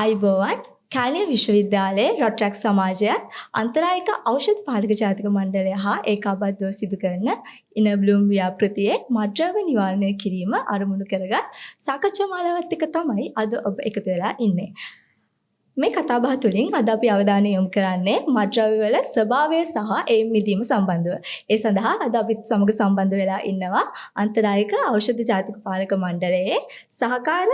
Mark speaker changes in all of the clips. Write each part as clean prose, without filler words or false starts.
Speaker 1: අයිබෝවන් කාලීය විශ්වවිද්‍යාලයේ රොට්‍රැක් සමාජයත් අන්තරායක ඖෂධ පාලක ජාතික මණ්ඩලය හා ඒකාබද්ධව සිදු කරන ඉනබ්ලූම් ව්‍යාපෘතියේ මත්ද්‍රව්‍ය නිවාරණය කිරීම අරමුණු කරගත් සාකච්ඡා මාලාවත් එක්ක තමයි අද ඔබ එකතු වෙලා ඉන්නේ. මේ කතාබහ තුළින් අද අපි අවධානය යොමු කරන්නේ මත්ද්‍රව්‍ය වල ස්වභාවය සහ ඒ මිදීම සම්බන්ධව. ඒ සඳහා අද අපිත් සමග සම්බන්ධ වෙලා ඉන්නවා අන්තරායක ඖෂධ ජාතික පාලක මණ්ඩලයේ සහකාර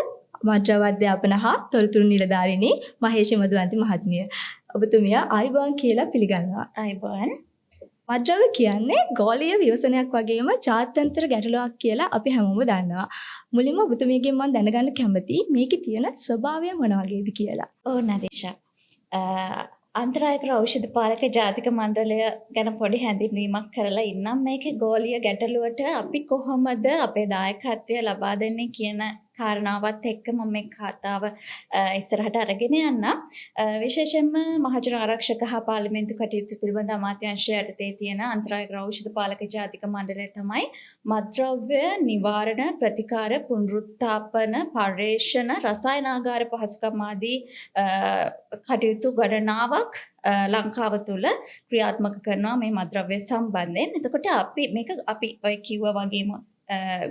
Speaker 1: මත්ද්‍රව්‍ය අධ්‍යාපන හා තොරතුරු නිලධාරිණී මහේෂි මදුවන්ති මහත්මිය. ඔබතුමිය ආයුබෝවන් කියලා පිළිගන්නවා.
Speaker 2: ආයුබෝවන්.
Speaker 1: මත්ද්‍රව්‍ය කියන්නේ ගෝලීය ව්‍යසනයක් වගේම ජාත්‍යන්තර ගැටලුවක් කියලා අපි හැමෝම දන්නවා. මුලින්ම ඔබතුමියගෙන් මම දැනගන්න කැමතියි මේකේ තියෙන ස්වභාවය මොන වගේද කියලා.
Speaker 2: ඕ නදීෂා. අන්තරායක ඖෂධ පාලක ජාතික මණ්ඩලය ගැන පොඩි හැඳින්වීමක් කරලා ඉන්නම්. මේකේ ගෝලීය ගැටලුවට අපි කොහොමද අපේ දායකත්වය ලබා දෙන්නේ කියන කාරණාවත් එක්ක මම මේ කතාව ඉස්සරහට අරගෙන යන්නම්. විශේෂයෙන්ම මහජන ආරක්ෂක හා පාර්ලිමේන්තු කටයුතු පිළිබඳ අමාත්‍යාංශය යටතේ තියෙන අන්තරායක ඖෂධ පාලක ජාතික මණ්ඩලය තමයි මත්ද්‍රව්‍ය නිවාරණ ප්‍රතිකාර පුනරුත්ථාපන පර්යේෂණ රසායනාගාර පහසුකම් ආදී කටයුතු ගණනාවක් ලංකාව තුළ ක්‍රියාත්මක කරනවා මේ මත්ද්‍රව්‍ය සම්බන්ධයෙන්. එතකොට අපි ඔය කිව්වා වගේම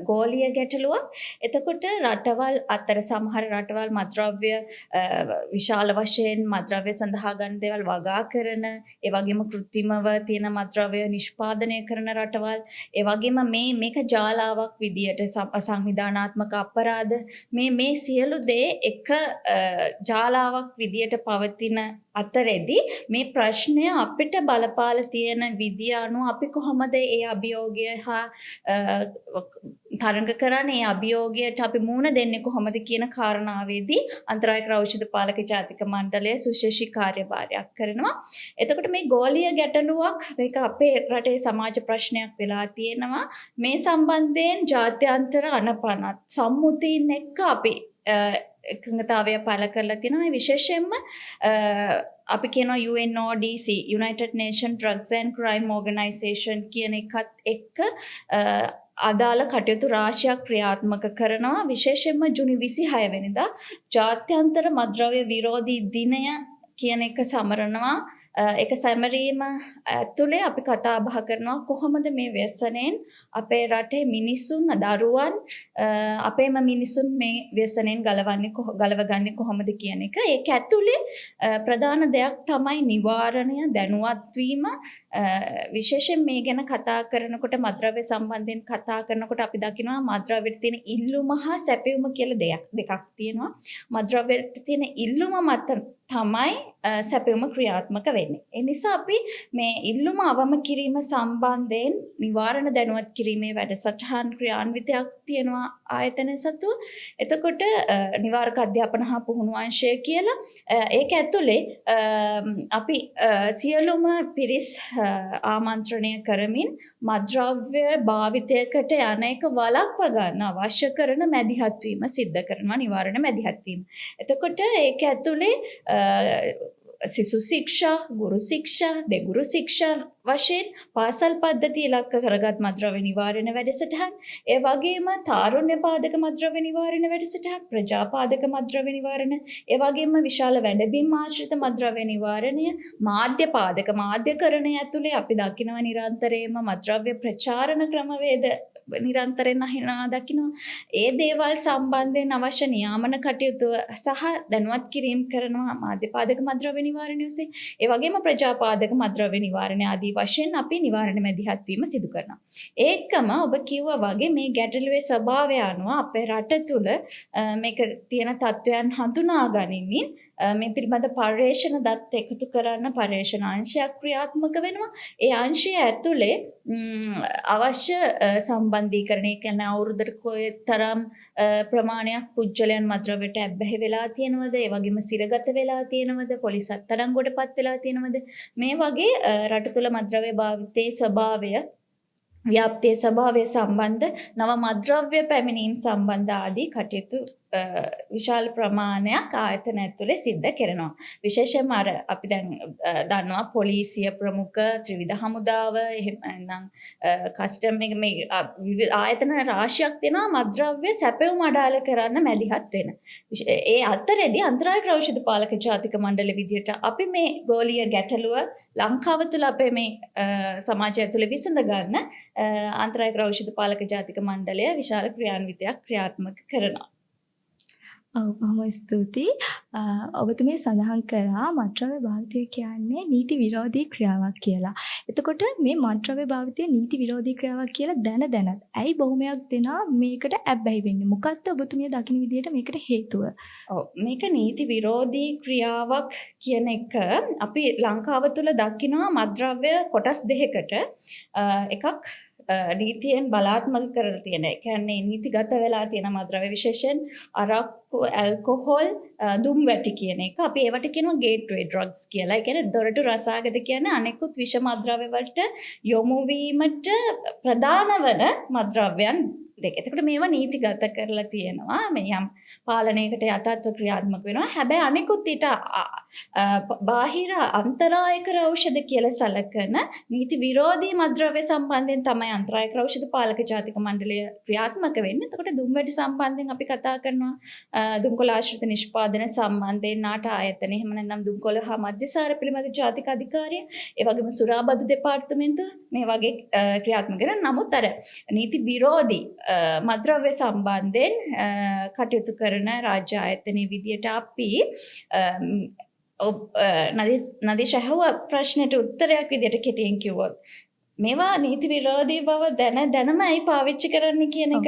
Speaker 2: ගෝලීය ගැටලුවක්. එතකොට රටවල් අතර සමහර රටවල් මත්ද්‍රව්‍ය විශාල වශයෙන් මත්ද්‍රව්‍ය සඳහා ගන්න දේවල් වගා කරන, ඒ වගේම කෘත්‍රිමව තියෙන මත්ද්‍රව්‍ය නිෂ්පාදනය කරන රටවල්, ඒ වගේම මේක ජාලාවක් විදියට සංවිධානාත්මක අපරාධ මේ සියලු දේ එක ජාලාවක් විදියට පවතින අතරෙදි මේ ප්‍රශ්නය අපිට බලපාලා තියෙන විදිය අනුව අපි කොහොමද ඒ අභියෝගය හා තරඟ කරන්නේ, ඒ අභියෝගයට අපි මුහුණ දෙන්නේ කොහොමද කියන කාරණාවේදී අන්තරායක ඖෂධ පාලක ජාතික මණ්ඩලය සුශේෂී කාර්යභාරයක් කරනවා. එතකොට මේ ගෝලීය ගැටලුවක් මේක අපේ රටේ සමාජ ප්‍රශ්නයක් වෙලා තියෙනවා. මේ සම්බන්ධයෙන් ජාත්‍යන්තර අනපනත් සම්මුතීන් එක්ක අපි එකඟතාවය පළ කරලා තියෙනවා. විශේෂයෙන්ම අපි කියනවා UNODC United Nations Drugs and Crime Organization කියන එකත් එක්ක අදාළ කටයුතු රාශියක් ක්‍රියාත්මක කරනවා. විශේෂයෙන්ම ජුනි 26 වෙනිදා ජාත්‍යන්තර මත්ද්‍රව්‍ය විරෝධී දිනය කියන එක සමරනවා. ඒක සැමරීම ඇතුලේ අපි කතා බහ කරනවා කොහොමද මේ ව්‍යසනයෙන් අපේ රටේ මිනිසුන් දරුවන් අපේම මිනිසුන් මේ ව්‍යසනයෙන් ගලවගන්නේ කොහොමද කියන එක. ඒක ඇතුලේ ප්‍රධාන දෙයක් තමයි නිවාරණය, දැනුවත් වීම. විශේෂයෙන් මේ ගැන කතා කරනකොට මත්ද්‍රව්‍ය සම්බන්ධයෙන් කතා කරනකොට අපි දකිනවා මත්ද්‍රව්‍යට තියෙන ඉල්ලුම හා සැපයුම කියලා දෙකක් තියෙනවා. මත්ද්‍රව්‍යට තියෙන ඉල්ලුම මත තමයි සැපයුම ක්‍රියාත්මක වෙන්නේ. ඒ නිසා අපි මේ ඉල්ලුම අවම කිරීම සම්බන්ධයෙන් නිවාරණ දැනුවත් කිරීමේ වැඩසටහන් ක්‍රියාන්විතයක් තියෙනවා ආයතන සතු. එතකොට නිවාරක අධ්‍යාපන හා පුහුණු අංශය කියලා ඒක ඇතුලේ අපි සියලුම පිරිස් ආමන්ත්‍රණය කරමින් මත්ද්‍රව්‍ය භාවිතයකට යන එක වළක්වා ගන්න අවශ්‍ය කරන මැදිහත් වීම සිද්ධ කරනවා, නිවාරණ මැදිහත් වීම. එතකොට ඒක ඇතුලේ සිසු ශික්ෂා, ගුරු ශික්ෂා, දෙගුරු ශික්ෂා වශයෙන් පාසල් පද්ධතිය ඉලක්ක කරගත් මත්ද්‍රව්‍ය නිවාරණ වැඩසටහන්, ඒ වගේම තාරුණ්‍ය පාදක මත්ද්‍රව්‍ය නිවාරණ වැඩසටහන්, ප්‍රජා පාදක මත්ද්‍රව්‍ය නිවාරණ, ඒ වගේම විශාල වැඩබිම් ආශ්‍රිත මත්ද්‍රව්‍ය නිවාරණය, මාධ්‍ය පාදක මාධ්‍යකරණය ඇතුලේ අපි දකිනවා නිරන්තරයෙන්ම මත්ද්‍රව්‍ය ප්‍රචාරණ ක්‍රමවේද නිරන්තරයෙන් අහිනා දකිනවා. ඒ දේවල් සම්බන්ධයෙන් අවශ්‍ය නියාමන කටයුතු සහ දැනුවත් කිරීම කරනවා මාධ්‍ය පාදක මත්ද්‍රව්‍ය නිවාරණය ඔස්සේ. ඒ වගේම ප්‍රජා පාදක මත්ද්‍රව්‍ය නිවාරණය ආදී වශයෙන් අපි නිවාරණ මැදිහත් වීම සිදු කරනවා. ඒකම ඔබ කිව්වා වගේ මේ ගැටලුවේ ස්වභාවය අනුව අපේ රට තුළ මේක තියෙන තත්ත්වයන් හඳුනා ගනිමින් මේ පිළිබඳ පර්යේෂණ දත් එකතු කරන්න පර්යේෂණ අංශයක් ක්‍රියාත්මක වෙනවා. ඒ අංශය ඇතුලේ අවශ්‍ය සම්බන්ධීකරණය කරන අවුරුද්දට කොයිතරම් ප්‍රමාණයක් පුජ්‍යලයන් මත්ද්‍රව්‍යයට ඇබ්බැහි වෙලා තියෙනවද, ඒ වගේම සිරගත වෙලා තියෙනවද, පොලිස් අත්අඩංගුවටපත් වෙලා තියෙනවද, මේ වගේ රට තුළ මත්ද්‍රව්‍ය භාවිතයේ ස්වභාවය, ව්‍යාප්තියේ ස්වභාවය සම්බන්ධ නව මත්ද්‍රව්‍ය පැමිණීම් සම්බන්ධ ආදී කටයුතු විශාල ප්‍රමාණයක් ආයතන ඇතුලේ සිද්ධ කරනවා. විශේෂයෙන්ම අර අපි දැන් දන්නවා පොලිසිය ප්‍රමුඛ ත්‍රිවිධ හමුදාව එහෙම නැත්නම් කස්ටම් එක මේ ආයතන රාශියක් තියෙනවා මත්ද්‍රව්‍ය සැපයුම් අඩාල කරන්න මැදිහත් වෙන. ඒ අතරේදී අන්තරායක ඖෂධ පාලක ජාතික මණ්ඩල විදියට අපි මේ ගෝලීය ගැටලුව ලංකාව තුළ අපේ මේ සමාජය තුළ විසඳ ගන්න අන්තරායක ඖෂධ පාලක ජාතික මණ්ඩලය විශාල ක්‍රියාන්විතයක් ක්‍රියාත්මක කරනවා.
Speaker 1: ඔව් බොහොම ස්තුතියි. ඔබතුමිය සඳහන් කරා මත්ද්‍රව්‍ය භාවිතය කියන්නේ නීති විරෝධී ක්‍රියාවක් කියලා. එතකොට මේ මත්ද්‍රව්‍ය භාවිතය නීති විරෝධී ක්‍රියාවක් කියලා දැනත් ඇයි බොහොමයක් දෙනා මේකට ඇබ්බැහි වෙන්නේ? මොකක්ද ඔබතුමිය දකින්න විදිහට මේකට හේතුව?
Speaker 2: ඔව් මේක නීති විරෝධී ක්‍රියාවක් කියන එක අපි ලංකාව තුළ දකිනවා මත්ද්‍රව්‍ය කොටස් දෙකකට එකක් නීතියෙන් බලාත්මක කරලා තියෙන. ඒ කියන්නේ නීතිගත වෙලා තියෙන මත්ද්‍රව්‍ය විශේෂයෙන් අරක්කු, ඇල්කොහොල්, දුම් වැටි කියන එක. අපි ඒවට කියනවා ගේට්වේ ඩ්‍රග්ස් කියලා. ඒ කියන්නේ දොරටු රසාගත කියන්නේ අනෙකුත් විෂ මත්ද්‍රව්‍ය වලට යොමු වීමට ප්‍රධාන වන මත්ද්‍රව්‍යයන් දෙක. එතකොට මේවා නීතිගත කරලා තියෙනවා. මේ යම් පාලනයකට යටත්ව ක්‍රියාත්මක වෙනවා. හැබැයි අනෙකුත් ඊට බාහිර අන්තරායක ඖෂධ කියලා සැලකන නීති විරෝධී මත්ද්‍රව්‍ය සම්බන්ධයෙන් තමයි අන්තරායක ඖෂධ පාලක ජාතික මණ්ඩලය ක්‍රියාත්මක වෙන්නේ. එතකොට දුම්වැටි සම්බන්ධයෙන් අපි කතා කරනවා දුම්කොළ ආශ්‍රිත නිෂ්පාදන සම්බන්ධයෙන් නාට ආයතන එහෙම නැත්නම් දුම්කොළ හා මද්‍යසාර පිළිබඳ ජාතික අධිකාරිය ඒ වගේම සුරාබදු දෙපාර්තමේන්තුව මේ වගේ ක්‍රියාත්මක කරන නමුත් අර නීති විරෝධී මත්ද්‍රව්‍ය සම්බන්ධයෙන් කටයුතු කරන රාජ්‍ය ආයතනයේ විදියට අපි නදීෂ අහුව ප්‍රශ්නට උත්තරයක් විදියට කෙටියෙන් කිව්වොත් මේවා නීති විරෝධී බව දැනම ඇයි පාවිච්චි කරන්න කියන එක.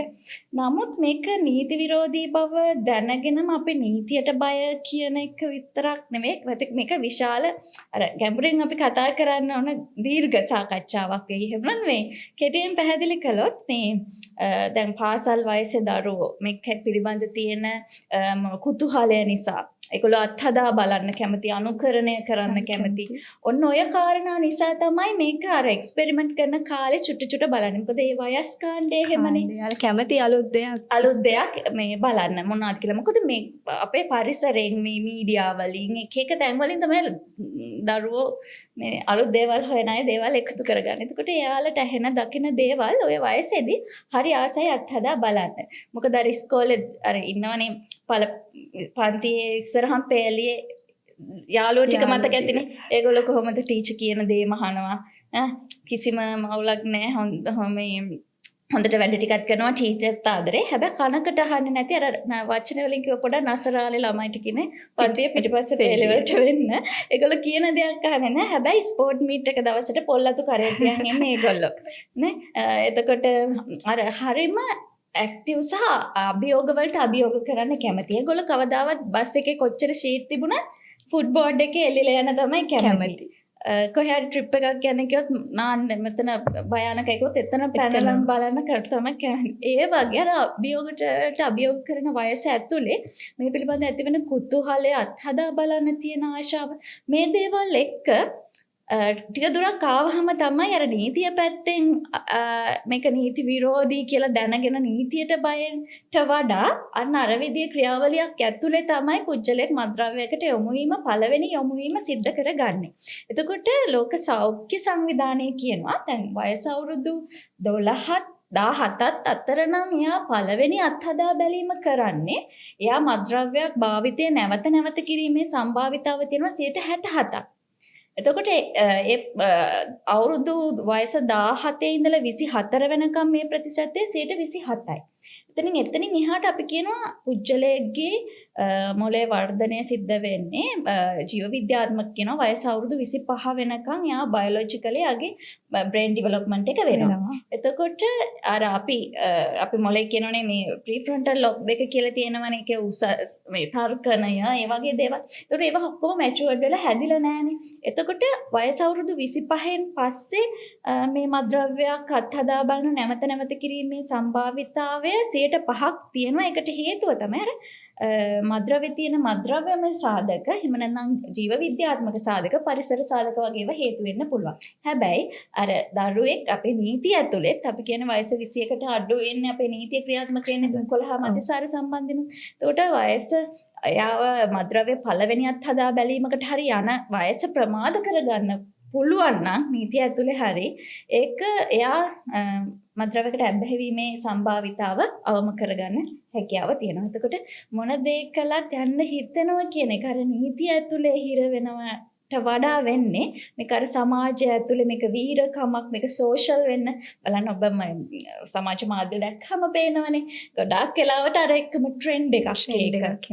Speaker 2: නමුත් මේක නීති විරෝධී බව දැනගෙනම අපි නීතියට බය කියන එක විතරක් නෙමෙයි. මේක විශාල අර ගැඹුරින් අපි කතා කරන්න ඕන දීර්ඝ සාකච්ඡාවක් වෙයි. එහෙම නෙමෙයි. කෙටියෙන් පැහැදිලි කළොත් මේ දැන් පාසල් වයසේ දරුවෝ මේක පිළිබඳ තියෙන කුතුහලය නිසා ඒගොල්ලෝ අත්හදා බලන්න කැමති, අනුකරණය කරන්න කැමති. ඔන්න ඔය කාරණා නිසා තමයි මේක අර එක්ස්පෙරිමන්ට් කරන කාලේ චුට්ට බලන්නේ. මොකද ඒ වයස් කාණ්ඩේ එහෙමනේ.
Speaker 1: යාළ කැමති අලුත් දෙයක්
Speaker 2: මේ බලන්න මොනවද කියලා. මොකද මේ අපේ පරිසරයෙන් මේ මීඩියා වලින් එක තැන් වලින් තමයි දරුවෝ මේ අලුත් දේවල් හොයන අය දේවල් එකතු කරගන්න. එතකොට එයාලට ඇහෙන දකින දේවල් ඔය වයසේදී හරි ආසයි අත්හදා බලන්න. මොකද අර ඉස්කෝලේ අර ඉන්නවනේ පන්තියේ ඉස්සරහම පෙළියේ යාළුවෝ ටික මතක ඇතිනේ. ඒගොල්ලෝ කොහොමද ටීචර් කියන දේ මහනවා. කිසිම මවුලක් නැහැ. හොඳට වැඩ ටිකක් කරනවා ටීචර්ට ආදරේ. හැබැයි කනකට අහන්නේ නැති අර වචන වලින් කිව්ව පොඩ නසරාලේ ළමයිට කියන්නේ පන්තියේ පිටිපස්සේ පෙළවලට වෙන්න. ඒගොල්ලෝ කියන දෙයක් අහන්නේ නැහැ. හැබැයි ස්පෝර්ට් මීට් එක දවසට පොල්ලතු කරේ තියන් ඉන්නේ ඒගොල්ලෝ. නේ? එතකොට අර හරිම ඇක්ටිව් සහ අභියෝග වලට අභියෝග කරන්න කැමති. ඒගොල්ලෝ කවදාවත් බස් එකේ කොච්චර ෂීට් තිබුණත් ෆුට් බෝඩ් එකේ එල්ලලා යන තමයි කැමති. කොහේ හරි ට්‍රිප් එකක් යන කිව්වොත් නාන්න මෙතන භයානක එකක් එතන පැනලම් බලන්න තමයි කැමති. ඒ වගේ අර අභියෝගයට අභියෝග කරන වයස ඇතුලේ මේ පිළිබඳව ඇතිවෙන කුතුහලය අත්හදා බලන්න තියෙන ආශාව මේ දේවල් එක්ක ටික දුරක් ආවහම තමයි අර නීතිය පැත්තෙන් මේක නීති විරෝධී කියලා දැනගෙන නීතියට බයෙන්ට වඩා අන්න අර විදිහේ ක්‍රියාවලියක් ඇතුලේ තමයි පුජ්‍යලෙක් මත්ද්‍රව්‍යයකට යොමු වීම පළවෙනි යොමු වීම සිද්ධ කරගන්නේ. එතකොට ලෝක සෞඛ්‍ය සංවිධානය කියනවා දැන් වයස අවුරුදු 17ත් අතර නම් එයා පළවෙනි අත්හදා බැලීම කරන්නේ එයා මත්ද්‍රව්‍යයක් භාවිතය නැවත කිරීමේ සම්භාවිතාව තියෙනවා 67ක්. එතකොට ඒ අවුරුදු වයස 17 ඉඳලා 24 වෙනකම් මේ ප්‍රතිශතය 27යි. එතනින් එහාට අපි කියනවා පුජ්‍යලයේගේ මොලේ වර්ධනය සිද්ධ වෙන්නේ ජීව විද්‍යාත්මක කියනවා වයස අවුරුදු 25 වෙනකම් යා බයොලොජිකලි යගේ බ්‍රේන් ඩෙවලොප්මන්ට් එක වෙනවා. එතකොට අර අපි මොලේ කියනෝනේ මේ ප්‍රීෆ්‍රොන්ටල් ලොබ් එක කියලා තියෙනවනේ ඒක උස මේ තර්කණය ඒ වගේ දේවල්. ඒකට ඒවා ඔක්කොම මැචුවර්ඩ් වෙලා හැදිලා නැහනේ. එතකොට වයස අවුරුදු 25න් පස්සේ මේ මත්ද්‍රව්‍යයක් අත්හදා බලන නැවත කිරීමේ සම්භාවිතාවය 5ක් තියෙනවා. ඒකට හේතුව තමයි අර මද්‍රව්‍ය තියෙන මද්‍රව්‍යමය සාධක එහෙම නැත්නම් ජීව විද්‍යාත්මක සාධක පරිසර සාධක වගේ ඒවා හේතු වෙන්න පුළුවන්. හැබැයි අර දරුවෙක් අපේ නීතිය ඇතුළෙත් අපි කියන වයස 21කට අඩු වෙන්නේ අපේ නීතිය ක්‍රියාත්මක වෙන්නේ 11 මතිසාර සම්බන්ධිනු. එතකොට වයස එයාව මද්‍රව්‍ය පළවෙනියත් හදා බැලීමකට හරි යන වයස ප්‍රමාද කරගන්න පුළුවන් නම් නීතිය ඇතුලේ හරි ඒක එයා මද්‍රව්‍යකට ඇබ්බැහි වීමේ සම්භාවිතාව අවම කරගන්න හැකියාව තියෙනවා. එතකොට මොන දේ කළත් යන්න හිතෙනවා කියන එක අර නීතිය ඇතුලේ හිර වෙනවට වඩා වෙන්නේ මේක අර සමාජය ඇතුලේ මේක වීරකමක් මේක සෝෂල් වෙන්න බලන්න ඔබ සමාජ මාධ්‍ය දැක්කම පේනවනේ ගොඩාක් වෙලාවට අර එකම ට්‍රෙන්ඩ් එකක්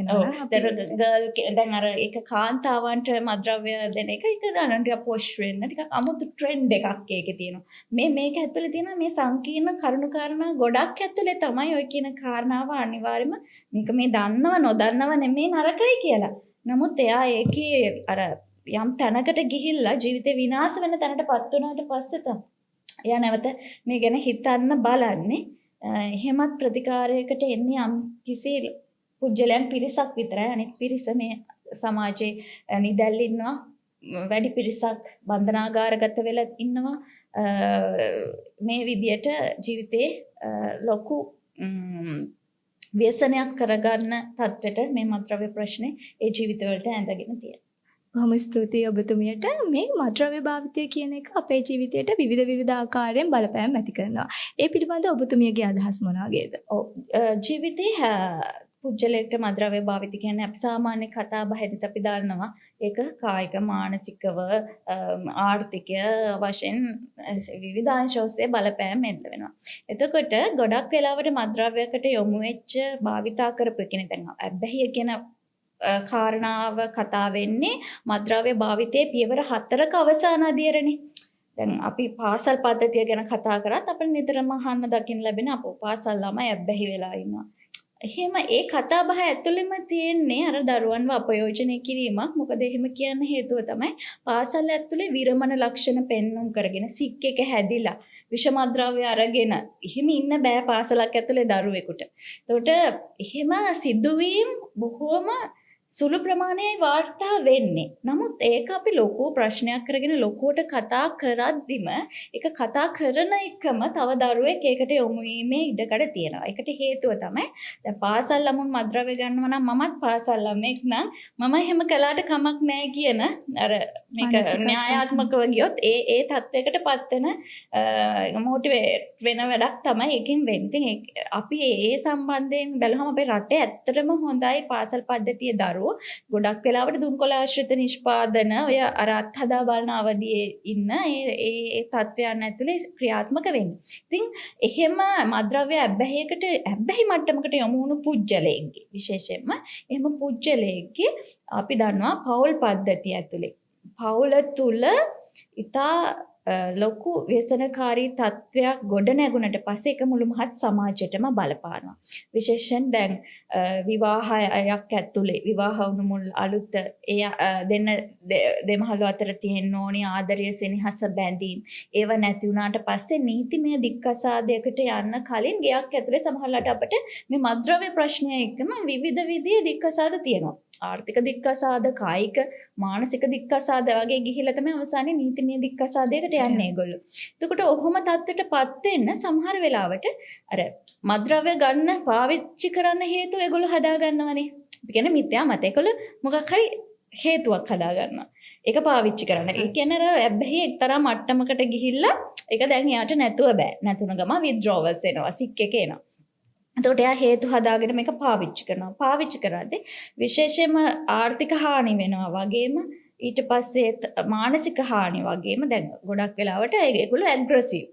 Speaker 2: දැන් අර ඒක කාන්තාවන්ට මද්‍රව්‍ය දෙන එක ගන්න ටික පොෂ් වෙන්න ටිකක් අමුතු ට්‍රෙන්ඩ් එකක් ඒකේ තියෙනවා මේක ඇතුලේ තියෙන මේ සංකීර්ණ කරුණු කාරණා ගොඩක් ඇතුලේ තමයි ඔය කියන කාරණාව අනිවාර්යයෙන්ම මේක මේ දන්නව නොදන්නව නෙමෙයි නරකයි කියලා. නමුත් එයා ඒකේ අර යම් තැනකට ගිහිල්ලා ජීවිතේ විනාශ වෙන තැනටපත් වුණාට පස්සේ තමයි එයා නැවත මේ ගැන හිතන්න බලන්නේ. එහෙමත් ප්‍රතිකාරයකට එන්නේ යම් කිසි පුජ්‍යලයන් පිරිසක් විතරයි. අනෙක් පිරිස මේ සමාජයේ නිදැල් ඉන්නවා. වැඩි පිරිසක් බන්ධනාගාරගත වෙලා ඉන්නවා. මේ විදියට ජීවිතේ ලොකු ව්‍යසනයක් කරගන්න තත්ත්වයට මේ මත්ද්‍රව්‍ය ප්‍රශ්නේ ඒ ජීවිතවලට ඇඳගෙන තියෙනවා.
Speaker 1: බොහොම ස්තුතියි ඔබතුමියට. මේ මත්ද්‍රව්‍ය භාවිතය කියන එක අපේ ජීවිතයට විවිධ ආකාරයෙන් බලපෑම් ඇති කරනවා. ඒ පිළිබඳව ඔබතුමියගේ අදහස් මොන වගේද?
Speaker 2: ජීවිතේ පුජ්‍යලයකට මත්ද්‍රව්‍ය භාවිත කියන්නේ අපි සාමාන්‍ය කතා බහෙදිත් අපි දන්නවා. ඒක කායික මානසිකව ආර්ථිකය වශයෙන් විවිධ අංශ ඔස්සේ බලපෑම් එල්ල වෙනවා. එතකොට ගොඩක් වෙලාවට මත්ද්‍රව්‍යයකට යොමු වෙච්ච භාවිතා කරපු කෙනෙක් දැන් අබ්බැහිය කියන කාරණාව කතා වෙන්නේ මත්ද්‍රව්‍ය භාවිතයේ පියවර 4ක අවසාන අදියරනේ. දැන් අපි පාසල් පද්ධතිය ගැන කතා කරත් අපිට නිතරම අහන්න දකින්න ලැබෙන අපෝ පාසල් ළමයි අබ්බැහි වෙලා ඉන්නවා. එහෙම ඒ කතා බහ ඇතුළෙම තියෙන්නේ අර දරුවන්ව අපයෝජනය කිරීමක්. මොකද එහෙම කියන්න හේතුව තමයි පාසල් ඇතුලේ විරමණ ලක්ෂණ පෙන්වුම් කරගෙන සික් එක හැදිලා විෂමද්‍රව්‍ය අරගෙන එහෙම ඉන්න බෑ පාසලක් ඇතුලේ දරුවෙකුට. එතකොට එහෙම සිදුවීම් බොහෝම සුළු ප්‍රමාණයයි වාර්තා වෙන්නේ. නමුත් ඒක අපි ලොකු ප්‍රශ්නයක් කරගෙන ලොකුවට කතා කරද්දිම ඒක කතා කරන එකම තව දරුවෙක් ඒකට යොමු වීමේ ඉඩකඩ තියෙනවා. ඒකට හේතුව තමයි දැන් පාසල් ළමුන් මත්ද්‍රව්‍ය ගන්නවා නම් මමත් පාසල් ළමෙක් නම් මම එහෙම කළාට කමක් නැහැ කියන අර මේක න්‍යායාත්මකව ගියොත් ඒ තත්වයකටපත් වෙන මොටිවේට් වෙන වැඩක් තමයි එකකින් වෙන්නේ. ඉතින් අපි ඒ සම්බන්ධයෙන් බැලුවම අපේ රටේ ඇත්තටම හොඳයි පාසල් පද්ධතියේ දරුවෝ ගොඩක් වෙලාවට දුම්කොළ ආශ්‍රිත නිෂ්පාදන ඔය අර අත්හදා බලන අවධියේ ඉන්න ඒ තත්ත්වයන් ඇතුලේ ක්‍රියාත්මක වෙන්නේ. ඉතින් එහෙම මත්ද්‍රව්‍ය ඇබ්බැහි මට්ටමකට යොමු වුණු පුජ්‍යලයන්ගේ විශේෂයෙන්ම එහෙම පුජ්‍යලයන්ගේ අපි දන්නවා පෞල් පද්ධතිය ඇතුලේ පෞල තුල ඉතා ලොකු ව්‍යසනකාරී තත්ත්වයක් ගොඩ නැගුණට පස්සේ ඒක මුළු මහත් සමාජයටම බලපානවා. විශේෂයෙන් දැන් විවාහයක් ඇතුලේ විවාහ වුණු මුල් අලුත් දෙන්න දෙමහළු අතර තියෙන්න ඕනි ආදරය සෙනෙහස බැඳීම් ඒව නැති වුණාට පස්සේ නීතිමය දික්කසාදයකට යන්න කලින් ගයක් ඇතුලේ සමහරවිට අපිට මේ මත්ද්‍රව්‍ය ප්‍රශ්නය එක්කම විවිධ විදිහේ දික්කසාද තියෙනවා. ආර්ථික දික්කසාද, කායික, මානසික දික්කසාද වගේ ගිහිල්ලා තමයි අවසානයේ නීතිමය දික්කසාදයකට යන්නේ ඒගොල්ලෝ. එතකොට ඔහොම තත්ත්වයටපත් වෙන්න සමහර වෙලාවට අර මත්ද්‍රව්‍ය ගන්න පාවිච්චි කරන්න හේතුව ඒගොල්ලෝ හදා ගන්නවනේ. ඒ කියන්නේ මිත්‍යා මත. ඒගොල්ලෝ මොකක් හරි හේතුවක් හදා ගන්නවා. ඒක පාවිච්චි කරන්න. ඒ කියන්නේ අර ඇබ්බැහි එක්තරා මට්ටමකට ගිහිල්ලා ඒක දැන් එයාට නැතුව බෑ. නැතුණ ගම withdrawals එනවා. සික් එක එනවා. එතකොට එයා හේතු හදාගෙන මේක පාවිච්චි කරනවා. පාවිච්චි කරද්දී විශේෂයෙන්ම ආර්ථික හානි වෙනවා වගේම ඊට පස්සේ මානසික හානි වගේම දැන් ගොඩක් වෙලාවට ඒගොල්ලෝ ඇග්‍රෙසිව්.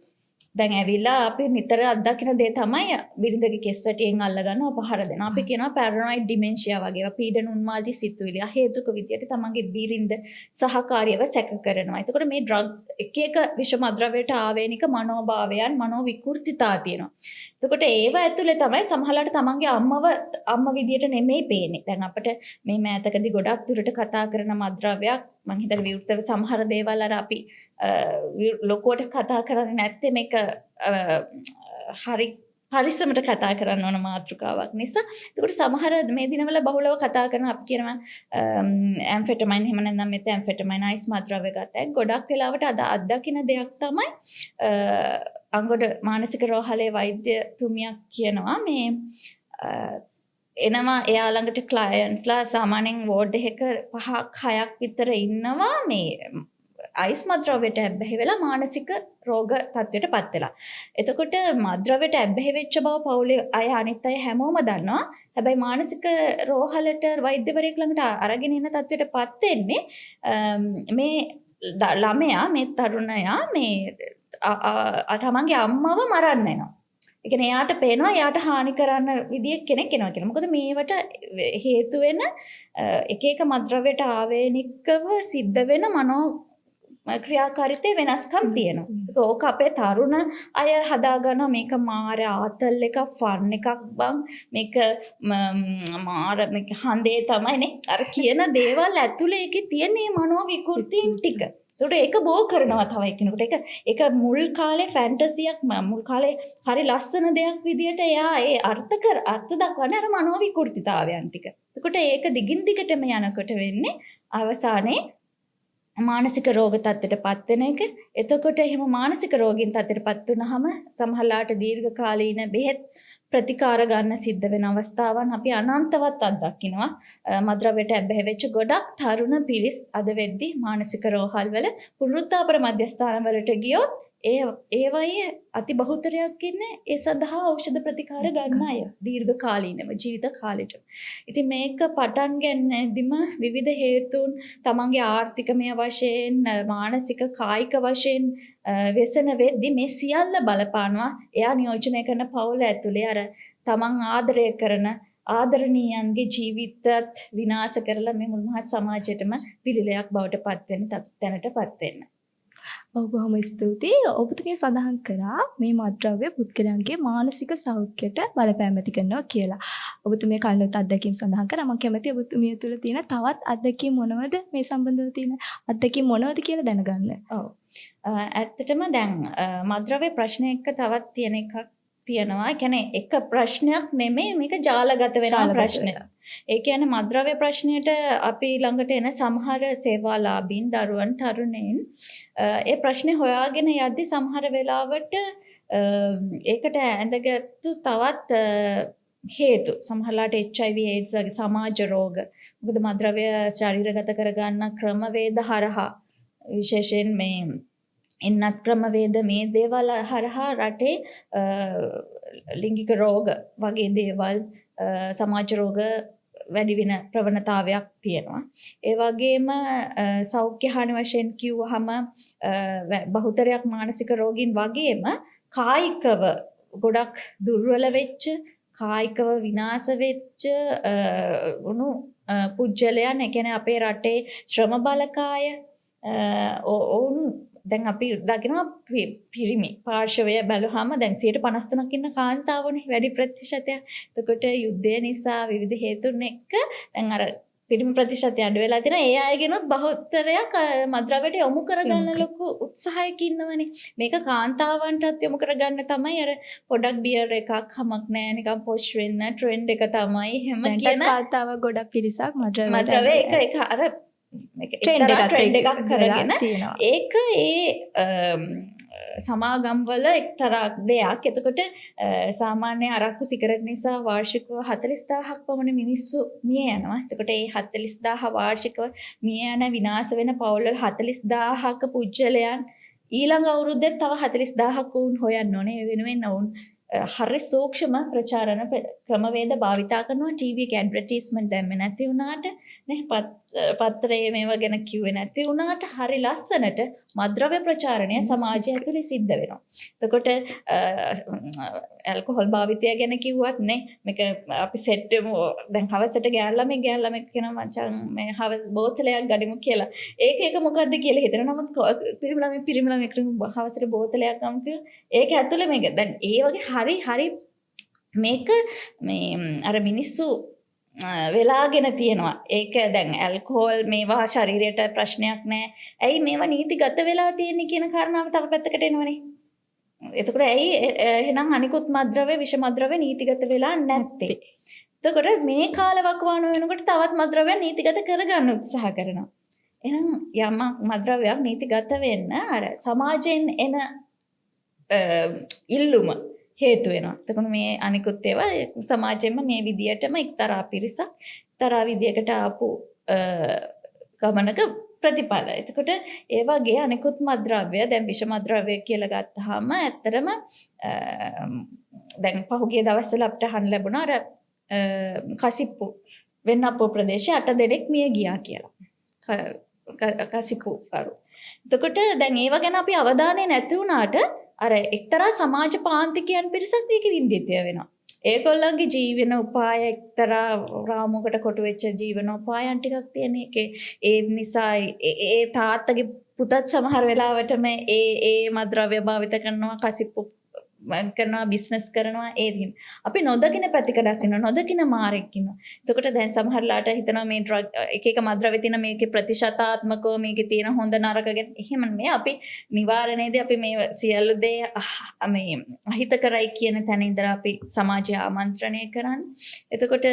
Speaker 2: දැන් ඇවිල්ලා අපි නිතර අත්දකින දේ තමයි බිරිඳගේ කෙස් වැටියෙන් අල්ල ගන්නවා පහර දෙනවා. අපි කියනවා පැරනොයිඩ් ඩිමෙන්ෂියා වගේ පීඩන උන්මාදී සිතුවිලි හේතුක විදියට තමන්ගේ බිරිඳ සහකාරියව සැක කරනවා. එතකොට මේ ඩ්‍රග්ස් එක විෂමද්‍රව්‍යයට ආවේනික මනෝභාවයන් මනෝ විකෘතිතා තියෙනවා. එතකොට ඒව ඇතුලේ තමයි සමහරවිට තමන්ගේ අම්ම විදියට නෙමෙයි පේන්නේ. දැන් අපිට මේ මෑතකදී ගොඩක් දුරට කතා කරන මත්ද්‍රව්‍යයක් මම හිතන්නේ විවෘතව සමහර දේවල් අර අපි ලොකුවට කතා කරන්නේ නැත්තේ මේක හරි පරිස්සමට කතා කරන්න ඕන මාතෘකාවක් නිසා. ඒකට සමහර මේ දිනවල බහුලව කතා කරන අපි කියනවා ඇම්ෆෙටමයින් එහෙම නැත්නම් මෙතැම්ෆෙටමයින් අයිස් මත්ද්‍රව්‍ය ගත්තා. ගොඩක් වෙලාවට අද අත්දකින්න දෙයක් තමයි අංගොඩ මානසික රෝහලේ වෛද්‍යතුමියක් කියනවා මේ එනවා එයා ළඟට ක්ලයන්ට්ස්ලා සාමාන්‍යයෙන් වෝඩ් එකක 5ක් 6ක් විතර ඉන්නවා මේ අයිස් මත්ද්‍රව්‍යයට ඇබ්බැහි වෙලා මානසික රෝග තත්ත්වයට පත් වෙලා. එතකොට මත්ද්‍රව්‍යයට ඇබ්බැහි වෙච්ච බව පවුලේ අය අනිත් අය හැමෝම දන්නවා. හැබැයි මානසික රෝහලට වෛද්‍යවරයෙක් ළඟට අරගෙන එන තත්ත්වයට පත් වෙන්නේ මේ ළමයා මේ තරුණයා මේ තමන්ගේ අම්මව මරන්න එනවා. ඒ කියන්නේ එයාට පේනවා එයාට හානි කරන්න විදිය කෙනෙක් එනවා කියලා. මොකද මේවට හේතු වෙන එක එක මත්ද්‍රව්‍යයට ආවේනිකව සිද්ධ වෙන මනෝ ක්‍රියාකාරීත්වයේ වෙනස්කම් තියෙනවා. ඕක අපේ තරුණ අය හදාගන්න මේක මාර ආතල් එකක් ෆන් එකක් බං මේක මාර මේක හඳේ තමයිනේ අර කියන දේවල් ඇතුලේ ඒකේ තියෙන මේ මනෝ විකෘතීන් ටික. ඒකට ඒක බෝ කරනවා තව එක්කෙනෙකුට. ඒක මුල් කාලේ ෆැන්ටසියක් මුල් කාලේ හරි ලස්සන දෙයක් විදියට එයා ඒ අර්ථ දක්වන්නේ අර මනෝ විකෘතිතාවයන් ටික. එතකොට ඒක දිගින් දිගටම යනකොට වෙන්නේ අවසානයේ මානසික රෝග තත්ත්වයට පත් වෙන එක. එතකොට එහෙම මානසික රෝගීන් තත්ත්වයට පත් වුනහම සමහරලාට දීර්ඝකාලීන බෙහෙත් ප්‍රතිකාර ගන්න සිද්ධ වෙන අවස්ථාවන් අපි අනන්තවත් අත්දකිනවා. මත්ද්‍රව්‍යයට ඇබ්බැහි වෙච්ච ගොඩක් තරුණ පිරිස් අද වෙද්දී මානසික රෝහල් වල පුනරුත්ථාපන මධ්‍යස්ථාන වලට ගියොත් ඒවයේ අති බහුතරයක් ඉන්නේ ඒ සඳහා ඖෂධ ප්‍රතිකාර ගන්න අය දීර්ඝකාලීනව ජීවිත කාලෙට. ඉතින් මේක පටන් ගන්නදිම විවිධ හේතුන් තමන්ගේ ආර්ථිකමය වශයෙන් මානසික කායික වශයෙන් වෙසන වෙද්දී මේ සියල්ල බලපානවා. එයා නියෝජනය කරන පවුල ඇතුලේ අර තමන් ආදරය කරන ආදරණීයන්ගේ ජීවිතත් විනාශ කරලා මේ මුළු මහත් සමාජයටම පිළිලයක් බවට පත් වෙන තැනටපත් වෙන්න.
Speaker 1: ඔව් බොහොම ස්තුතියි. ඔබතුමිය සඳහන් කරා මේ මත්ද්‍රව්‍ය පුද්ගලයන්ගේ මානසික සෞඛ්‍යයට බලපෑම් ඇති කරනවා කියලා. ඔබතුමිය කලිනුත් අත්දැකීම් සඳහන් කරා. මම කැමතියි ඔබතුමිය තුළ තියෙන තවත් අත්දැකීම් මොනවද මේ සම්බන්ධව තියෙන අත්දැකීම් මොනවද කියලා දැනගන්න.
Speaker 2: ඔව්. ඇත්තටම දැන් මත්ද්‍රව්‍ය ප්‍රශ්න එක්ක තවත් තියෙන එකක් තියෙනවා. ඒ කියන්නේ එක ප්‍රශ්නයක් නෙමෙයි මේක ජාලගත වෙන ප්‍රශ්නයක්. ඒ කියන්නේ මත්ද්‍රව්‍ය ප්‍රශ්නයට අපි ළඟට එන සමහර සේවාලාභීන් දරුවන් තරුණයින් ඒ ප්‍රශ්නේ හොයාගෙන යද්දි සමහර වෙලාවට ඒකට ඇඳගත්තු තවත් හේතු සමහරලාට HIV AIDS වගේ සමාජ රෝග. මොකද මත්ද්‍රව්‍ය ශරීරගත කරගන්න ක්‍රමවේද හරහා විශේෂයෙන් මේ එන්නත් ක්‍රමවේද මේ දේවල් හරහා රටේ ලිංගික රෝග වගේ දේවල් සමාජ රෝග වැඩි වෙන ප්‍රවණතාවයක් තියෙනවා. ඒ වගේම සෞඛ්‍ය හානි වශයෙන් කිව්වහම බහුතරයක් මානසික රෝගීන් වගේම කායිකව ගොඩක් දුර්වල වෙච්ච කායිකව විනාශ වෙච්ච උණු පුජ්‍යලයන් ඒ කියන්නේ අපේ රටේ ශ්‍රම බලකාය ඔවුන් දැන් අපි දකිනවා පිරිමි පාර්ශවය බැලුවාම දැන් 53%ක් ඉන්න කාන්තාවෝනේ වැඩි ප්‍රතිශතයක්. එතකොට යුද්ධය නිසා විවිධ හේතුන් එක්ක දැන් අර පිරිමි ප්‍රතිශතය අඩු වෙලා තියෙනවා. ඒ අයගෙනුත් බහුතරයක් මත්ද්‍රව්‍යයට යොමු කරගන්න ලොකු උත්සාහයක ඉන්නවනේ. මේක කාන්තාවන්ටත් යොමු කරගන්න තමයි අර පොඩක් බියර් එකක් හමක් නැහැ නිකන් පොෂ් වෙන්න ට්‍රෙන්ඩ් එක තමයි හැම කියන
Speaker 1: කාන්තාව ගොඩක් පිරිසක්
Speaker 2: මත්ද්‍රව්‍ය එක අර ට්‍රෙන්ඩ් එකක් කරගෙන ඒක සමාගම්වල එක්තරා දෙයක්. එතකොට සාමාන්‍ය අරක්කු සිගරට් නිසා වාර්ෂිකව 40000ක් පමණ මිනිස්සු මිය යනවා. එතකොට මේ 40000 වාර්ෂිකව මිය යන විනාශ වෙන පවුල් වල 40000ක පුජ්‍යලයන් ඊළඟ අවුරුද්දේ තව 40000ක් වුන් හොයන්න ඕනේ. ඒ වෙනුවෙන් වුන් හරි සූක්ෂම ප්‍රචාරණ ක්‍රමවේද භාවිතා කරනවා. ටීවී එක ඇඩ්වර්ටයිස්මන්ට් දැම්මේ නැති වුණාට නේ පත්‍රයේ මේවා ගැන කිව්වේ නැති වුණාට හරි ලස්සනට මත්ද්‍රව්‍ය ප්‍රචාරණය සමාජය ඇතුලේ සිද්ධ වෙනවා. එතකොට ඇල්කොහොල් භාවිතය ගැන කිව්වත් නේ මේක අපි සෙට් දැන් හවසට ගෑල්ලා මේ කියනවා මචං මේ හවස් බෝතලයක් ගනිමු කියලා. ඒක මොකද්ද කියලා හිතනවා. නමුත් පිරිමි ළමෙක් හවසට බෝතලයක් ගමු කියලා. ඒක ඇතුලේ මේක දැන් ඒ වගේ හරි මේක මේ අර මිනිස්සු වෙලාගෙන තියෙනවා. ඒක දැන් ඇල්කොහොල් මේවා ශරීරයට ප්‍රශ්නයක් නෑ. ඇයි මේවා නීතිගත වෙලා තියෙන්නේ කියන කාරණාව තව පැත්තකට එනවනේ. එතකොට ඇයි එහෙනම් අනිකුත් මද්ද්‍රව්‍ය විෂ මද්ද්‍රව්‍ය නීතිගත වෙලා නැත්තේ? එතකොට මේ කාලවකවානුව වෙනකොට තවත් මද්ද්‍රව්‍යයන් නීතිගත කරගන්න උත්සාහ කරනවා. එහෙනම් යමක් මද්ද්‍රව්‍යයක් නීතිගත වෙන්න අර සමාජයෙන් එන ඉල්ලුම හේතු වෙනවා. එතකොට මේ අනිකුත් ඒවා සමාජයෙන්ම මේ විදියටම එක්තරා පිරිසක් එක්තරා විදියකට ආපු ගමනක ප්‍රතිඵල. එතකොට ඒ වගේ අනිකුත් මද්ද්‍රව්‍ය දැන් විෂ මද්ද්‍රව්‍ය කියලා ගත්තාම ඇත්තටම දැන් පහුගිය දවස්වල අපිට අහන්න ලැබුණා අර කසිප්පු වෙන්නප්පු ප්‍රදේශයේ 8 දෙනෙක් මිය ගියා කියලා. කසිප්පු වරු. එතකොට දැන් ඒව ගැන අපි අවධානය නැති වුණාට අර එක්තරා සමාජ පාන්තිකයන් පිරිසක් මේක වින්දිතය වෙනවා. ඒගොල්ලන්ගේ ජීවන උපාය එක්තරා රාමුවකට කොටු වෙච්ච ජීවන උපායන් ටිකක් තියෙන එකේ ඒ නිසා ඒ තාත්තගේ පුතත් සමහර වෙලාවට ඒ මද්ද්‍රව්‍ය භාවිත කරනවා කසිප්පු කරනවා බිස්නස් කරනවා ඒ දින. අපි නොදකින පැතිකඩක් ඉන්නවා නොදකින මාරෙක් ඉන්නවා. එතකොට දැන් සමහරලාට හිතනවා මේ ඩ්‍රග් එක මද්ද්‍රව්‍ය තියෙන මේකේ ප්‍රතිශතාත්මකව මේකේ තියෙන හොඳ නරක ගැන එහෙම නෙමෙයි අපි නිවාරණයේදී අපි මේ සියලු දේ මේ අහිත කරයි කියන තැන ඉඳලා අපි සමාජය ආමන්ත්‍රණය කරන්නේ. එතකොට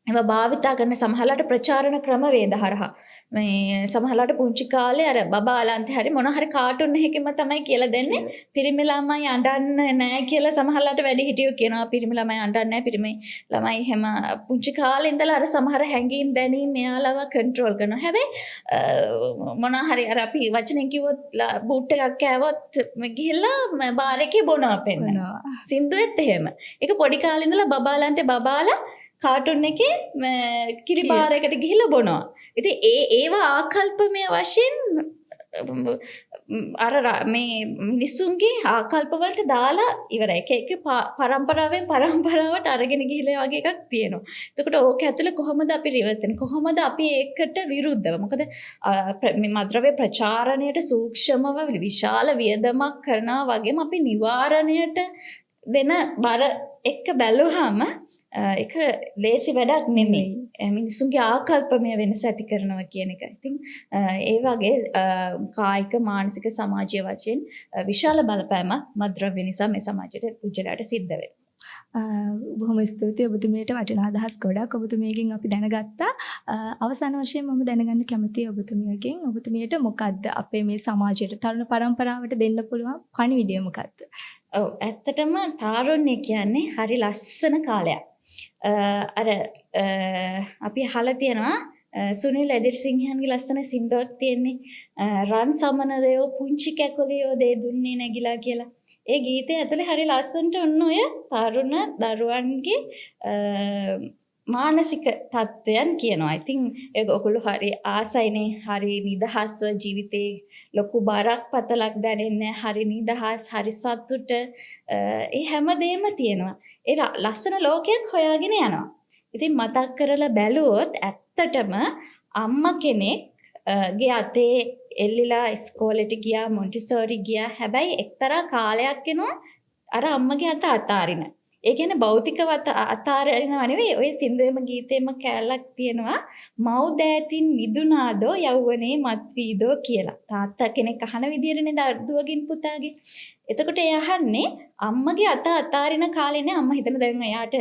Speaker 2: ඒවා භාවිතා කරන සමහරලාට ප්‍රචාරණ ක්‍රමවේද හරහා මේ සමහරලාට පුංචි කාලේ අර බබාලන්තේ හරි මොන හරි කාටුන් එකකින්ම තමයි කියලා දෙන්නේ පිරිමි ළමයි අඬන්නේ නැහැ කියලා සමහරලාට වැඩි හිටියෝ කියනවා පිරිමි ළමයි අඬන්නේ නැහැ පිරිමි ළමයි හැම පුංචි කාලේ ඉඳලා අර සමහර හැංගීම් දැනීම් මෙයාලව කන්ට්‍රෝල් කරනවා හැබැයි මොන හරි අර අපි වචනෙන් කිව්වොත් බූට් එකක් කෑවොත් ගිහිල්ලා බාර් එකේ බොනවා පෙන්නනවා සින්දුවෙත් එහෙම ඒක පොඩි කාලේ ඉඳලා බබාලන්තේ බබාලා කාටුන් එකේ කිරි බාර් එකට ගිහිල්ලා බොනවා. ඉතින් ඒවා ආකල්පමය වශයෙන් අර මේ මිනිස්සුන්ගේ ආකල්ප වලට දාලා ඉවරයි. එක පරම්පරාවෙන් පරම්පරාවට අරගෙන ගිහිල්ලා වගේ එකක් තියෙනවා. එතකොට ඕක ඇතුලේ කොහොමද අපි රිවර්ස් වෙන්නේ? කොහොමද අපි ඒකට විරුද්ධව? මොකද මේ මද්ද්‍රව්‍ය ප්‍රචාරණයට සූක්ෂමව විශාල වියදමක් කරනවා වගේම අපි නිවාරණයට දෙන බර එක්ක බැලුවාම ඒක ලේසි වැඩක් නෙමෙයි. මිනිසුන්ගේ ආකල්පමය වෙනස ඇති කරනවා කියන එක. ඉතින් ඒ වගේ කායික මානසික සමාජීය වශයෙන් විශාල බලපෑමක් මද්ද්‍රව්‍ය නිසා මේ සමාජයට උජලයට සිද්ධ වෙනවා.
Speaker 1: බොහොම ස්තුතියි ඔබතුමියට වටිනා අදහස් ගොඩක් ඔබතුමියගෙන් අපි දැනගත්තා. අවසාන වශයෙන් මම දැනගන්න කැමතියි ඔබතුමියගෙන් ඔබතුමියට මොකද්ද අපේ මේ සමාජයට තරුණ පරම්පරාවට දෙන්න පුළුවන් පණිවිඩය මොකද්ද?
Speaker 2: ඔව් ඇත්තටම තාරුණ්‍ය කියන්නේ හරි ලස්සන කාලයක්. අර අපි අහලා තියෙනවා සුනිල් එදිරිසිංහයන්ගේ ලස්සන සින්දුවක් තියෙන්නේ රන් සමනදයෝ පුංචි කැකුලියෝ දේ දුන්නේ නැගිලා කියලා. ඒ ගීතය ඇතුලේ හරි ලස්සනට ඔන්න ඔය තරුණ දරුවන්ගේ මානසික තත්ත්වයන් කියනවා. ඉතින් ඔයගොල්ලෝ හරි ආසයිනේ හරි නිදහස්ව ජීවිතේ ලොකු බරක් පතලක් දැනෙන්නේ හරි නිදහස් හරි සතුට ඒ හැමදේම තියෙනවා. ඒ ලස්සන ලෝකයක් හොයාගෙන යනවා. ඉතින් මතක් කරලා බැලුවොත් ඇත්තටම අම්මා කෙනෙක් ගේ අතේ එල්ලිලා ඉස්කෝලේට ගියා මොන්ටිසෝරි ගියා. හැබැයි එක්තරා කාලයක් එනවා අර අම්මගේ අත අතාරින. ඒ කියන්නේ භෞතිකව අතාරිනවා නෙවෙයි. ඔය සින්දුවේම ගීතේම කැලලක් තියෙනවා. මව් දෑතින් මිදුනාදෝ යෞවනේ මත්වීදෝ කියලා. තාත්තා කෙනෙක් අහන විදියටනේ දරුවගෙන් පුතාගේ. එතකොට එයා අහන්නේ අම්මගේ අත අතාරින කාලේනේ අම්මා හිතන දැන් එයාට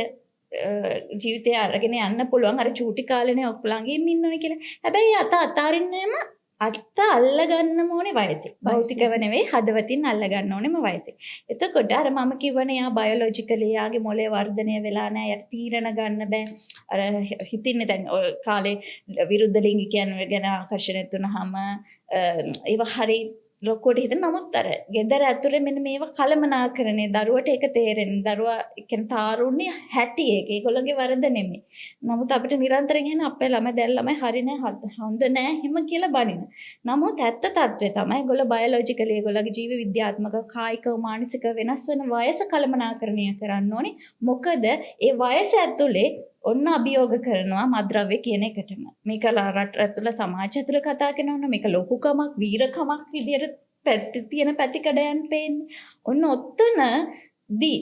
Speaker 2: ජීවිතය අරගෙන යන්න පුළුවන් අර චූටි කාලේනේ ඔක්කොලංගෙම ඉන්නවනේ කියලා. හැබැයි අත අතාරින්නම අත අල්ල ගන්නම ඕනේ වයසේ. භෞතිකව නෙවෙයි හදවතින් අල්ල ගන්න ඕනේම වයසේ. එතකොට අර මම කියවනේ යා බයොලොජිකලි යාගේ මොලේ වර්ධනය වෙලා නැහැ. යාට තීරණ ගන්න බෑ. අර හිතින්නේ දැන් ඔය කාලේ විරුද්ධ ලිංගිකයන් ගැන ආකර්ෂණය තුනහම ඒව හරි ලොකුවට හිතන නමුත් අර ගෙදර ඇතුලේ මෙන්න මේව කලමනාකරණේ දරුවට ඒක තේරෙන්නේ දරුවා කියන්නේ තාරුණ්‍ය හැටි ඒක ඒගොල්ලන්ගේ වරද නෙමෙයි. නමුත් අපිට නිරන්තරයෙන් එන අපේ ළමයි දැන් ළමයි හරි නෑ හොඳ නෑ හිම කියලා බනින. නමුත් ඇත්ත తත්වය තමයි ඒගොල්ලෝ බයොලොජිකලි ඒගොල්ලන්ගේ ජීව විද්‍යාත්මක කායිකව මානසික වෙනස් වෙන වයස කලමනාකරණය කරන්න ඕනේ. මොකද ඒ වයස ඇතුලේ ඔන්න අභියෝග කරනවා මද්ද්‍රව්‍ය කියන එකටම. මේක රට ඇතුළ සමාජ ඇතුළ කතා කරනවා මේක ලොකුකමක් වීරකමක් විදියට තියෙන පැතිකඩයන් පේන්නේ. ඔන්න ඔතනදී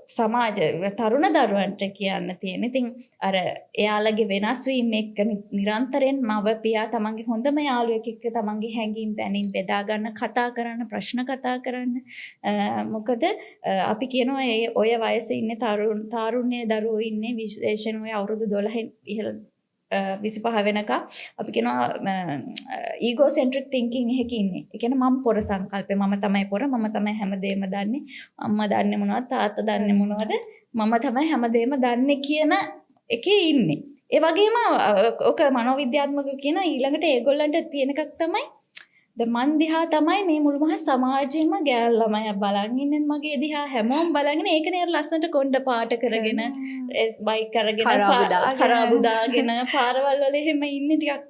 Speaker 2: සමාජ තරුණ දරුවන්ට කියන්න තියෙන. ඉතින් අර එයාලගේ වෙනස් වීම එක්ක නිරන්තරයෙන් මව පියා තමන්ගේ හොඳම යාළුවෙක් එක්ක තමන්ගේ හැඟීම් දැනීම් බෙදා ගන්න, කතා කරන්න, ප්‍රශ්න කතා කරන්න. මොකද අපි කියනවා ඔය වයසේ ඉන්නේ තාරුණ්‍ය දරුවෝ ඉන්නේ විශේෂයෙන් ඔය අවුරුදු 12 ඉහළ 25 වෙනකම් අපි කියනවා ඊගෝ සෙන්ට්‍රික් තින්කින් එකක ඉන්නේ. ඒ කියන්නේ මම පොර සංකල්පේ, මම තමයි පොර, මම තමයි හැමදේම දන්නේ, අම්මා දන්නේ මොනවද, තාත්තා දන්නේ මොනවද, මම තමයි හැමදේම දන්නේ කියන එකේ ඉන්නේ. ඒ වගේම ඔක මනෝවිද්‍යාත්මක කියන ඊළඟට ඒගොල්ලන්ට තියෙන එකක් තමයි මන් දිහා තමයි මේ මුළු මහ සමාජෙම ගෑල් ළමයි බලන් ඉන්නේ මගේ දිහා හැමෝම බලගෙන ඒකනේ අර ලස්සනට කොණ්ඩ පාට කරගෙන බයික් අරගෙන කරාබු දාගෙන පාරවල් වල එහෙම ඉන්නේ ටිකක්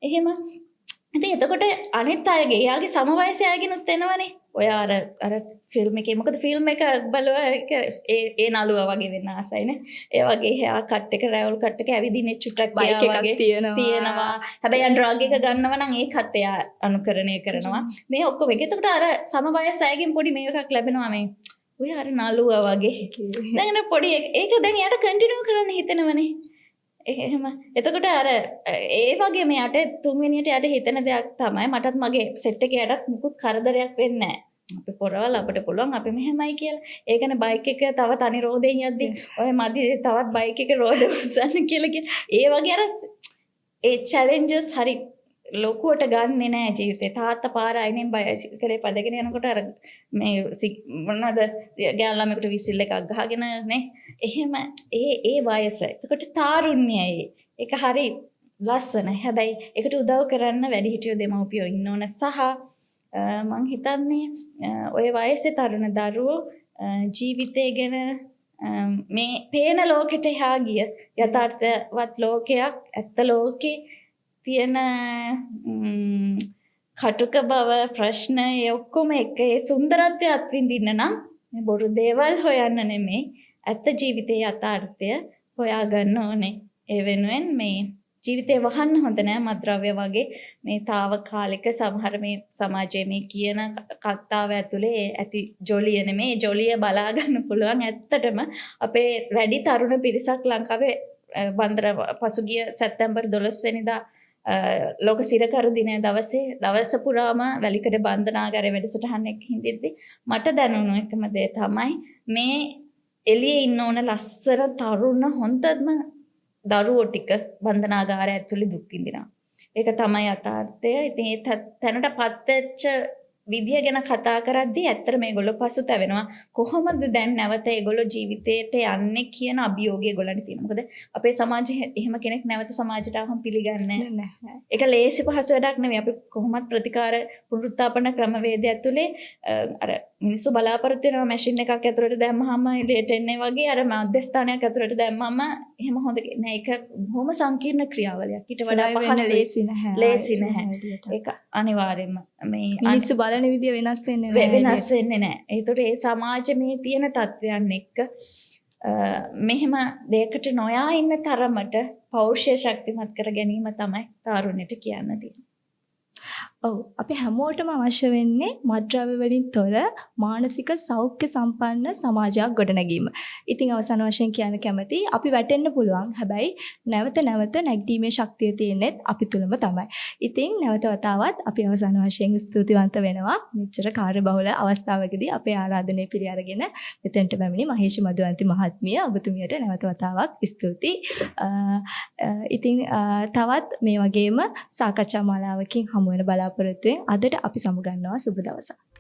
Speaker 2: එහෙම. ඉතින් එතකොට අනිත් අයගේ එයාගේ සම වයසේ අයගෙනුත් එනවනේ. ඔය අර ෆිල්ම් එකේ මොකද ෆිල්ම් එක බලුවා ඒ නළුවා වගේ වෙන්න ආසයිනේ. ඒ වගේ එයා කට් එක රැවුල් කට් එක ඇවිදින්නේ චුට්ටක්
Speaker 1: බයික් එකක්
Speaker 2: තියෙනවා. හැබැයි අර ඩ්‍රග් එක ගන්නව නම් ඒකත් එයා අනුකරණය කරනවා. මේ ඔක්කොම එක. එතකොට අර සම වයස අයගෙන් පොඩි මේ එකක් ලැබෙනවා මේ. ඔය අර නළුවා වගේ. දැන් පොඩි ඒක දැන් එයාට කන්ටිනියු කරන්න හිතෙනවනේ. එහෙම. එතකොට අර ඒ වගේ මෙයාට තුන්වෙනියට යට හිතෙන දෙයක් තමයි මටත් මගේ සෙට් එකේ යටත් මුකුත් කරදරයක් වෙන්නේ නැහැ. අපි පොරවල් අපිට පුළුවන් අපි මෙහෙමයි කියලා. ඒකනේ බයික් එක තව තනි රෝදෙන් යද්දි ඔය මදි තවත් බයික් එක රෝද උස්සන්න කියලා. ඒ වගේ අර ඒ චැලෙන්ජස් හරි ලොකුවට ගන්නෙ නෑ ජීවිතේ. තාත්තා පාර අයිනෙන් බයිසිකලේ පදගෙන යනකොට අර මේ මොනවද ගෑල්ලාමෙකුට විසිල් එකක් ගහගෙන නේ. එහෙම ඒ වයස. එතකොට තාරුණ්‍යයි. ඒක හරි ලස්සනයි. හැබැයි ඒකට උදව් කරන්න වැඩිහිටියෝ දෙමව්පියෝ ඉන්න ඕන සහ මං හිතන්නේ ඔය වයසේ තරුණ දරුවෝ ජීවිතය ගැන මේ පේන ලෝකෙට එහා ගිය යථාර්ථවත් ලෝකයක් ඇත්ත ලෝකේ තියෙන කටුක බව ප්‍රශ්න ඒ ඔක්කොම එක ඒ සුන්දරත්වය අත්විඳින්න නම් මේ බොරු දේවල් හොයන්න නෙමෙයි ඇත්ත ජීවිතයේ යථාර්ථය හොයාගන්න ඕනේ. ඒ වෙනුවෙන් මේ ජීවිතේ වහන්න හොඳ නෑ මත්ද්‍රව්‍ය වගේ මේ తాවකාලික සමහර මේ සමාජයේ මේ කියන කතාව ඇතුලේ ඇති ජොලිය නෙමෙයි ජොලිය බලා ගන්න පුළුවන්. ඇත්තටම අපේ වැඩි තරුණ පිරිසක් ලංකාවේ බන්දර පසුගිය සැප්තැම්බර් 12 වෙනිදා ලෝක සිරකරු දිනය දවස පුරාම වැලිකඩ බන්ධනාගාරයේ වැඩසටහනක් හින්දිද්දි මට දැනුණු එකම දේ තමයි මේ එළියේ ඉන්න ඕන ලස්සන තරුණ හොඳම දරුවෝ ටික බන්ධනාගාරය ඇතුලේ දුක් විඳිනවා. ඒක තමයි යථාර්ථය. ඉතින් ඒ තැනටපත් වෙච්ච විදිය ගැන කතා කරද්දී ඇත්තට මේගොල්ලෝ පසුතැවෙනවා. කොහොමද දැන් නැවත ඒගොල්ලෝ ජීවිතේට යන්නේ කියන අභියෝගය ඒගොල්ලන්ට තියෙනවා. මොකද අපේ සමාජයේ එහෙම කෙනෙක් නැවත සමාජයට ආවම පිළිගන්නේ නැහැ. ඒක ලේසි පහසු වැඩක් නෙවෙයි. අපි කොහොමත් ප්‍රතිකාර පුනරුත්ථාපන ක්‍රමවේදය ඇතුලේ අර මිනිස්සු බලාපොරොත්තු වෙනවා මැෂින් එකක් ඇතුළට දැම්මහම එළියට එන්නේ වගේ අර මධ්‍යස්ථානයක් ඇතුළට දැම්මම එහෙම හොඳ නෑ. ඒක බොහොම සංකීර්ණ ක්‍රියාවලියක්. ඊට වඩා පහසු ලේසි නැහැ. ඒක අනිවාර්යයෙන්ම මේ
Speaker 1: මිනිස්සු බලන විදිය වෙනස් වෙන්නේ
Speaker 2: නැහැ. ඒතකොට ඒ සමාජයේ මේ තියෙන තත්වයන් එක්ක මෙහෙම දෙයකට නොයා ඉන්න තරමට පෞරුෂය ශක්තිමත් කර ගැනීම තමයි තාරුණ්‍යයට කියන්න තියෙන්නේ.
Speaker 1: ඔව් අපි හැමෝටම අවශ්‍ය වෙන්නේ මත්ද්‍රව්‍ය වලින් තොර මානසික සෞඛ්‍ය සම්පන්න සමාජයක් ගොඩනැගීම. ඉතින් අවසාන වශයෙන් කියන්න කැමති අපි වැටෙන්න පුළුවන්. හැබැයි නැවත නැගීමේ ශක්තිය තියෙන්නේ අපි තුලම තමයි. ඉතින් නැවත වතාවක් අපි අවසාන වශයෙන් ස්තුතිවන්ත වෙනවා. මෙච්චර කාර්යබහුල අවස්ථාවකදී අපේ ආරාධනය පිළි අරගෙන මෙතෙන්ට පැමිණි මහේෂ් මදුවන්ති මහත්මිය ඔබතුමියට නැවත වතාවක් ස්තුතියි. ඉතින් තවත් මේ වගේම සාකච්ඡා මාලාවකින් හමු වෙන බලාපොරොත්තුෙන් අදට අපි සමුගන්නවා. සුබ දවසක්.